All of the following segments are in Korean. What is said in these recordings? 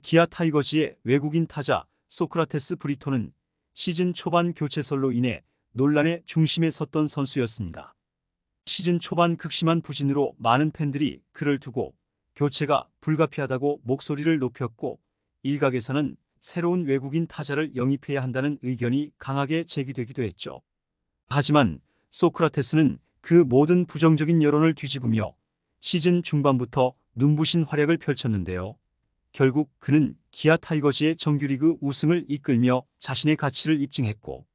기아 타이거즈의 외국인 타자 소크라테스 브리토는 시즌 초반 교체설로 인해 논란의 중심에 섰던 선수였습니다. 시즌 초반 극심한 부진으로 많은 팬들이 그를 두고 교체가 불가피하다고 목소리를 높였고, 일각에서는 새로운 외국인 타자를 영입해야 한다는 의견이 강하게 제기되기도 했죠. 하지만 소크라테스는 그 모든 부정적인 여론을 뒤집으며 시즌 중반부터 눈부신 활약을 펼쳤는데요. 결국 그는 기아 타이거즈의 정규리그 우승을 이끌며 자신의 가치를 입증했고,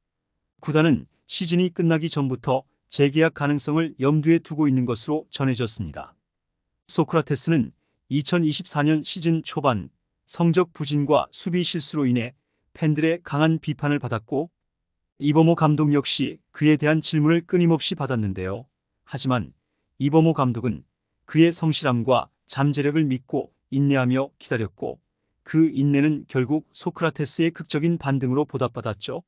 구단은 시즌이 끝나기 전부터 재계약 가능성을 염두에 두고 있는 것으로 전해졌습니다. 소크라테스는 2024년 시즌 초반 성적 부진과 수비 실수로 인해 팬들의 강한 비판을 받았고, 이범호 감독 역시 그에 대한 질문을 끊임없이 받았는데요. 하지만 이범호 감독은 그의 성실함과 잠재력을 믿고 인내하며 기다렸고, 그 인내는 결국 소크라테스의 극적인 반등으로 보답받았죠.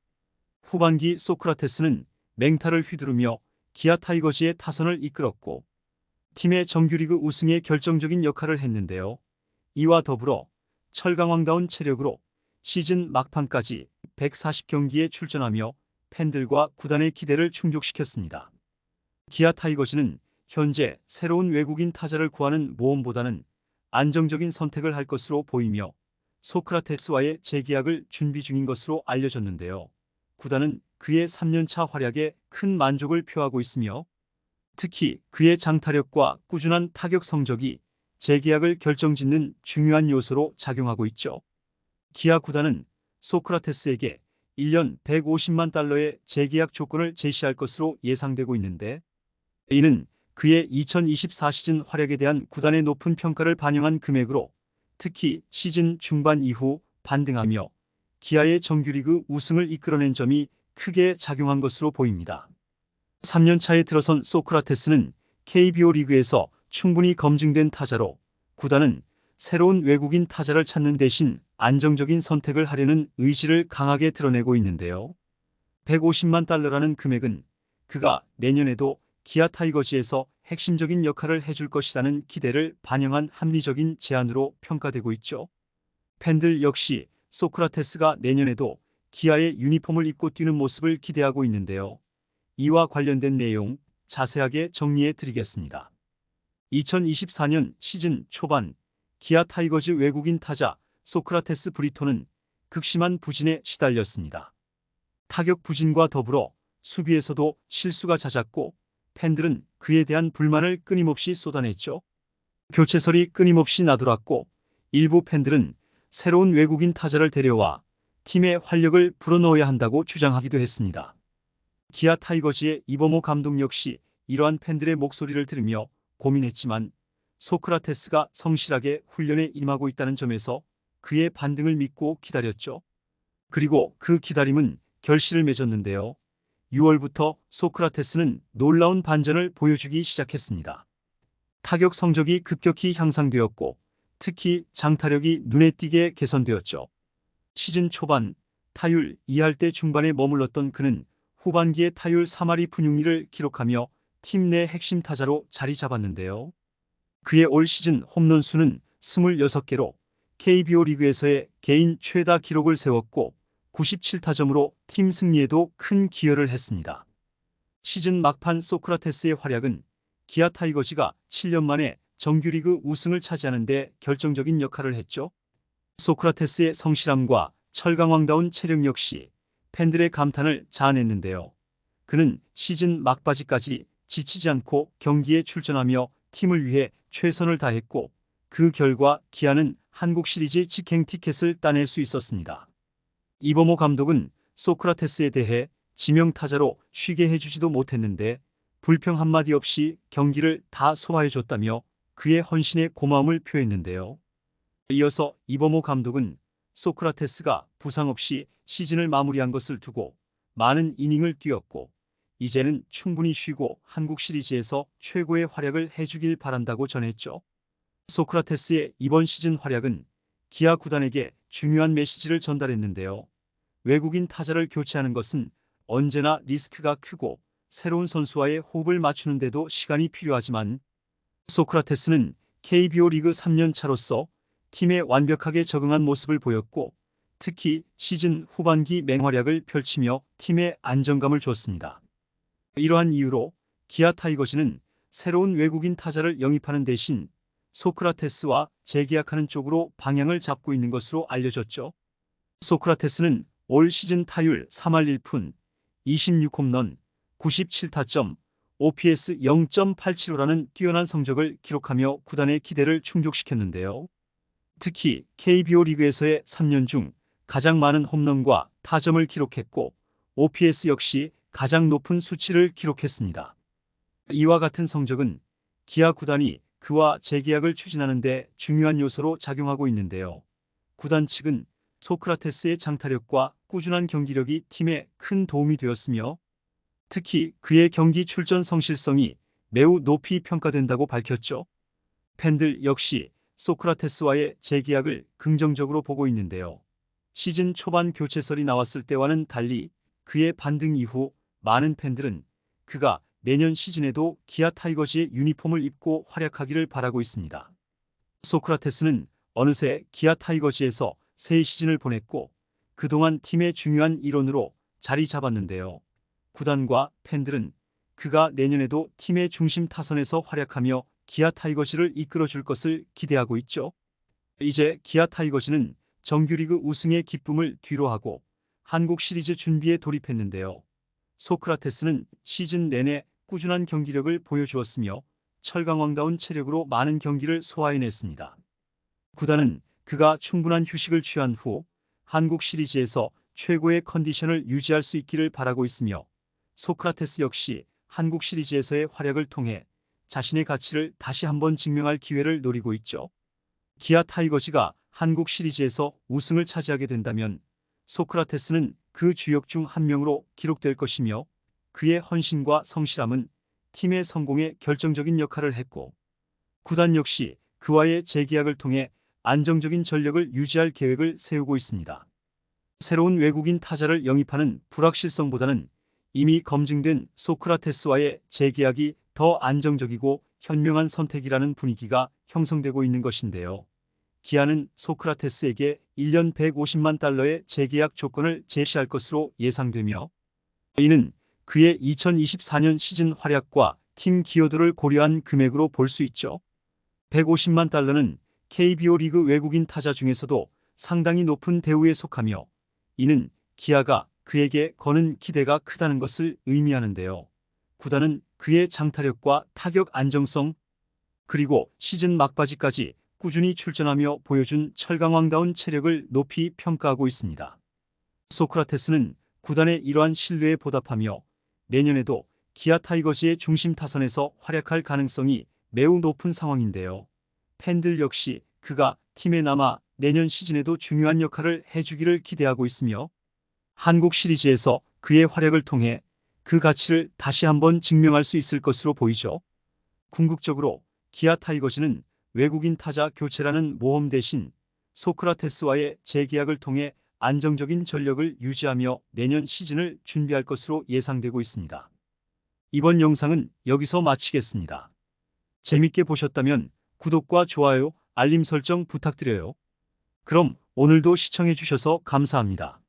후반기 소크라테스는 맹타를 휘두르며 기아 타이거즈의 타선을 이끌었고, 팀의 정규리그 우승에 결정적인 역할을 했는데요. 이와 더불어 철강왕다운 체력으로 시즌 막판까지 140경기에 출전하며 팬들과 구단의 기대를 충족시켰습니다. 기아 타이거즈는 현재 새로운 외국인 타자를 구하는 모험보다는 안정적인 선택을 할 것으로 보이며 소크라테스와의 재계약을 준비 중인 것으로 알려졌는데요. 구단은 그의 3년차 활약에 큰 만족을 표하고 있으며, 특히 그의 장타력과 꾸준한 타격 성적이 재계약을 결정짓는 중요한 요소로 작용하고 있죠. 기아 구단은 소크라테스에게 1년 150만 달러의 재계약 조건을 제시할 것으로 예상되고 있는데, 이는 그의 2024 시즌 활약에 대한 구단의 높은 평가를 반영한 금액으로, 특히 시즌 중반 이후 반등하며 기아의 정규리그 우승을 이끌어낸 점이 크게 작용한 것으로 보입니다. 3년 차에 들어선 소크라테스는 KBO 리그에서 충분히 검증된 타자로, 구단은 새로운 외국인 타자를 찾는 대신 안정적인 선택을 하려는 의지를 강하게 드러내고 있는데요. 150만 달러라는 금액은 그가 내년에도 기아 타이거즈에서 핵심적인 역할을 해줄 것이라는 기대를 반영한 합리적인 제안으로 평가되고 있죠. 팬들 역시 소크라테스가 내년에도 기아의 유니폼을 입고 뛰는 모습을 기대하고 있는데요. 이와 관련된 내용 자세하게 정리해 드리겠습니다. 2024년 시즌 초반 기아 타이거즈 외국인 타자 소크라테스 브리토는 극심한 부진에 시달렸습니다. 타격 부진과 더불어 수비에서도 실수가 잦았고, 팬들은 그에 대한 불만을 끊임없이 쏟아냈죠. 교체설이 끊임없이 나돌았고, 일부 팬들은 새로운 외국인 타자를 데려와 팀의 활력을 불어넣어야 한다고 주장하기도 했습니다. 기아 타이거즈의 이범호 감독 역시 이러한 팬들의 목소리를 들으며 고민했지만, 소크라테스가 성실하게 훈련에 임하고 있다는 점에서 그의 반등을 믿고 기다렸죠. 그리고 그 기다림은 결실을 맺었는데요. 6월부터 소크라테스는 놀라운 반전을 보여주기 시작했습니다. 타격 성적이 급격히 향상되었고, 특히 장타력이 눈에 띄게 개선되었죠. 시즌 초반 타율 2할대 중반에 머물렀던 그는 후반기에 타율 3할이 분육리를 기록하며 팀 내 핵심 타자로 자리 잡았는데요. 그의 올 시즌 홈런 수는 26개로 KBO 리그에서의 개인 최다 기록을 세웠고, 97타점으로 팀 승리에도 큰 기여를 했습니다. 시즌 막판 소크라테스의 활약은 기아 타이거즈가 7년 만에 정규리그 우승을 차지하는 데 결정적인 역할을 했죠. 소크라테스의 성실함과 철강왕다운 체력 역시 팬들의 감탄을 자아냈는데요. 그는 시즌 막바지까지 지치지 않고 경기에 출전하며 팀을 위해 최선을 다했고, 그 결과 기아는 한국 시리즈 직행 티켓을 따낼 수 있었습니다. 이범호 감독은 소크라테스에 대해 지명타자로 쉬게 해주지도 못했는데 불평 한마디 없이 경기를 다 소화해줬다며 그의 헌신에 고마움을 표했는데요. 이어서 이범호 감독은 소크라테스가 부상 없이 시즌을 마무리한 것을 두고 많은 이닝을 뛰었고, 이제는 충분히 쉬고 한국 시리즈에서 최고의 활약을 해주길 바란다고 전했죠. 소크라테스의 이번 시즌 활약은 기아 구단에게 중요한 메시지를 전달했는데요. 외국인 타자를 교체하는 것은 언제나 리스크가 크고 새로운 선수와의 호흡을 맞추는 데도 시간이 필요하지만, 소크라테스는 KBO 리그 3년 차로서 팀에 완벽하게 적응한 모습을 보였고 특히 시즌 후반기 맹활약을 펼치며 팀에 안정감을 줬습니다. 이러한 이유로 기아 타이거즈는 새로운 외국인 타자를 영입하는 대신 소크라테스와 재계약하는 쪽으로 방향을 잡고 있는 것으로 알려졌죠. 소크라테스는 올 시즌 타율 3할 1푼, 26홈런, 97타점, OPS 0.875라는 뛰어난 성적을 기록하며 구단의 기대를 충족시켰는데요. 특히 KBO 리그에서의 3년 중 가장 많은 홈런과 타점을 기록했고 OPS 역시 가장 높은 수치를 기록했습니다. 이와 같은 성적은 기아 구단이 그와 재계약을 추진하는 데 중요한 요소로 작용하고 있는데요. 구단 측은 소크라테스의 장타력과 꾸준한 경기력이 팀에 큰 도움이 되었으며 특히 그의 경기 출전 성실성이 매우 높이 평가된다고 밝혔죠. 팬들 역시 소크라테스와의 재계약을 긍정적으로 보고 있는데요. 시즌 초반 교체설이 나왔을 때와는 달리 그의 반등 이후 많은 팬들은 그가 내년 시즌에도 기아 타이거즈의 유니폼을 입고 활약하기를 바라고 있습니다. 소크라테스는 어느새 기아 타이거즈에서 새 시즌을 보냈고 그동안 팀의 중요한 일원으로 자리 잡았는데요. 구단과 팬들은 그가 내년에도 팀의 중심 타선에서 활약하며 기아 타이거즈를 이끌어줄 것을 기대하고 있죠. 이제 기아 타이거즈는 정규리그 우승의 기쁨을 뒤로하고 한국 시리즈 준비에 돌입했는데요. 소크라테스는 시즌 내내 꾸준한 경기력을 보여주었으며 철강왕다운 체력으로 많은 경기를 소화해냈습니다. 구단은 그가 충분한 휴식을 취한 후 한국 시리즈에서 최고의 컨디션을 유지할 수 있기를 바라고 있으며 소크라테스 역시 한국 시리즈에서의 활약을 통해 자신의 가치를 다시 한번 증명할 기회를 노리고 있죠. 기아 타이거즈가 한국 시리즈에서 우승을 차지하게 된다면 소크라테스는 그 주역 중 한 명으로 기록될 것이며 그의 헌신과 성실함은 팀의 성공에 결정적인 역할을 했고 구단 역시 그와의 재계약을 통해 안정적인 전력을 유지할 계획을 세우고 있습니다. 새로운 외국인 타자를 영입하는 불확실성보다는 이미 검증된 소크라테스와의 재계약이 더 안정적이고 현명한 선택이라는 분위기가 형성되고 있는 것인데요. 기아는 소크라테스에게 1년 150만 달러의 재계약 조건을 제시할 것으로 예상되며 이는 그의 2024년 시즌 활약과 팀 기여도를 고려한 금액으로 볼 수 있죠. 150만 달러는 KBO 리그 외국인 타자 중에서도 상당히 높은 대우에 속하며 이는 기아가 그에게 거는 기대가 크다는 것을 의미하는데요. 구단은 그의 장타력과 타격 안정성 그리고 시즌 막바지까지 꾸준히 출전하며 보여준 철강왕다운 체력을 높이 평가하고 있습니다. 소크라테스는 구단의 이러한 신뢰에 보답하며 내년에도 기아 타이거즈의 중심 타선에서 활약할 가능성이 매우 높은 상황인데요. 팬들 역시 그가 팀에 남아 내년 시즌에도 중요한 역할을 해주기를 기대하고 있으며 한국 시리즈에서 그의 활약을 통해 그 가치를 다시 한번 증명할 수 있을 것으로 보이죠. 궁극적으로 기아 타이거즈는 외국인 타자 교체라는 모험 대신 소크라테스와의 재계약을 통해 안정적인 전력을 유지하며 내년 시즌을 준비할 것으로 예상되고 있습니다. 이번 영상은 여기서 마치겠습니다. 재밌게 보셨다면 구독과 좋아요, 알림 설정 부탁드려요. 그럼 오늘도 시청해 주셔서 감사합니다.